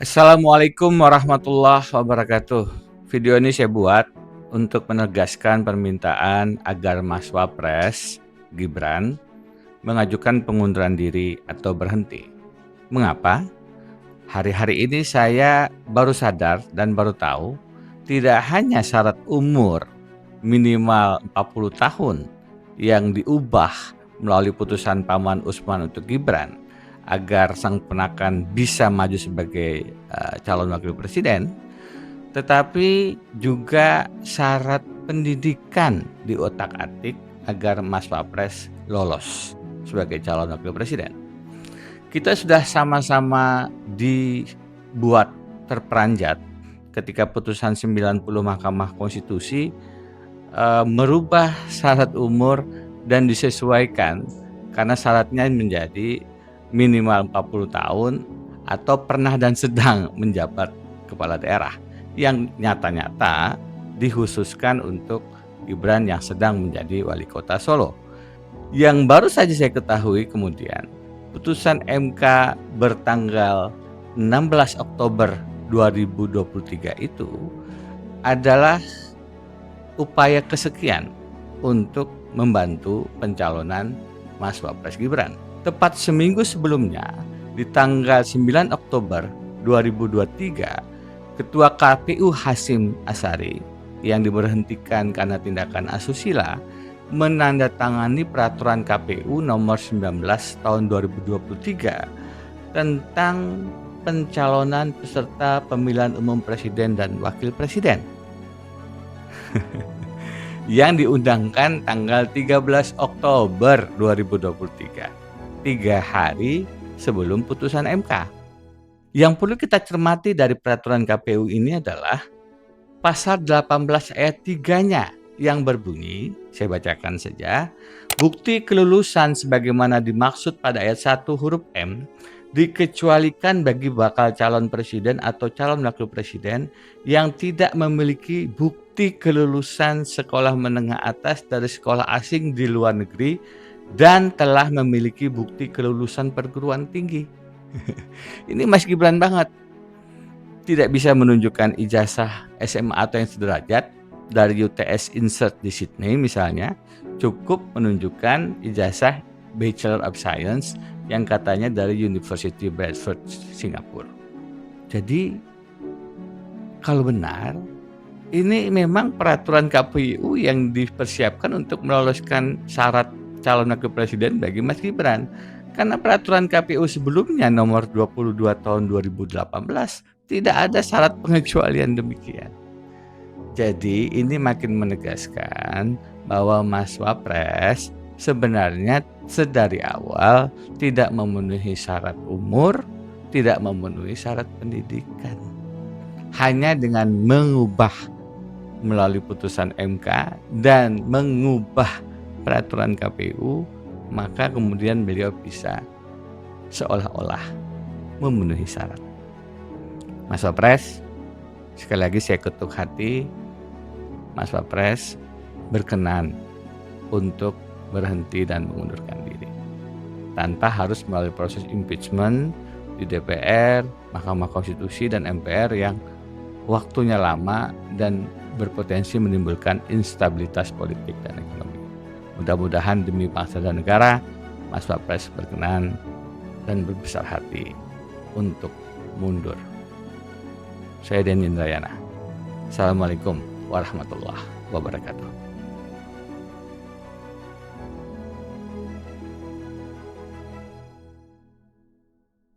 Assalamualaikum warahmatullahi wabarakatuh. Video ini saya buat untuk menegaskan permintaan agar Mas Wapres Gibran mengajukan pengunduran diri atau berhenti. Mengapa? Hari-hari ini saya baru sadar dan baru tahu tidak hanya syarat umur minimal 40 tahun yang diubah melalui putusan Paman Usman untuk Gibran agar sang ponakan bisa maju sebagai calon wakil presiden, tetapi juga syarat pendidikan diotak-atik agar Mas Wapres lolos sebagai calon wakil presiden. Kita sudah sama-sama dibuat terperanjat ketika putusan 90 Mahkamah Konstitusi merubah syarat umur dan disesuaikan karena syaratnya menjadi minimal 40 tahun atau pernah dan sedang menjabat kepala daerah yang nyata-nyata dikhususkan untuk Gibran yang sedang menjadi wali kota Solo. Yang baru saja saya ketahui kemudian putusan MK bertanggal 16 Oktober 2023 itu adalah upaya kesekian untuk membantu pencalonan Mas Wapres Gibran. Tepat seminggu sebelumnya, di tanggal 9 Oktober 2023, Ketua KPU Hasyim Asyari yang diberhentikan karena tindakan asusila menandatangani peraturan KPU nomor 19 tahun 2023 tentang pencalonan peserta pemilihan umum presiden dan wakil presiden yang diundangkan tanggal 13 Oktober 2023. 3 hari sebelum putusan MK. Yang perlu kita cermati dari peraturan KPU ini adalah pasal 18 ayat 3-nya yang berbunyi, saya bacakan saja, bukti kelulusan sebagaimana dimaksud pada ayat 1 huruf M dikecualikan bagi bakal calon presiden atau calon wakil presiden yang tidak memiliki bukti kelulusan sekolah menengah atas dari sekolah asing di luar negeri dan telah memiliki bukti kelulusan perguruan tinggi. Ini Mas Gibran banget. Tidak bisa menunjukkan ijazah SMA atau yang sederajat dari UTS Insert di Sydney misalnya, cukup menunjukkan ijazah Bachelor of Science yang katanya dari University Bradford, Singapura. Jadi kalau benar, ini memang peraturan KPU yang dipersiapkan untuk meloloskan syarat calon wakil presiden bagi Mas Gibran. Karena peraturan KPU sebelumnya nomor 22 tahun 2018 tidak ada syarat pengecualian demikian. Jadi ini makin menegaskan bahwa Mas Wapres sebenarnya sedari awal tidak memenuhi syarat umur, tidak memenuhi syarat pendidikan. Hanya dengan mengubah melalui putusan MK dan mengubah peraturan KPU, maka kemudian beliau bisa seolah-olah memenuhi syarat. Mas Wapres, sekali lagi saya ketuk hati, Mas Wapres berkenan untuk berhenti dan mengundurkan diri tanpa harus melalui proses impeachment di DPR, Mahkamah Konstitusi, dan MPR yang waktunya lama dan berpotensi menimbulkan instabilitas politik dan ekonomi. Mudah-mudahan demi bangsa dan negara, Mas Wapres berkenan dan berbesar hati untuk mundur. Saya Denny Indrayana. Assalamualaikum warahmatullahi wabarakatuh.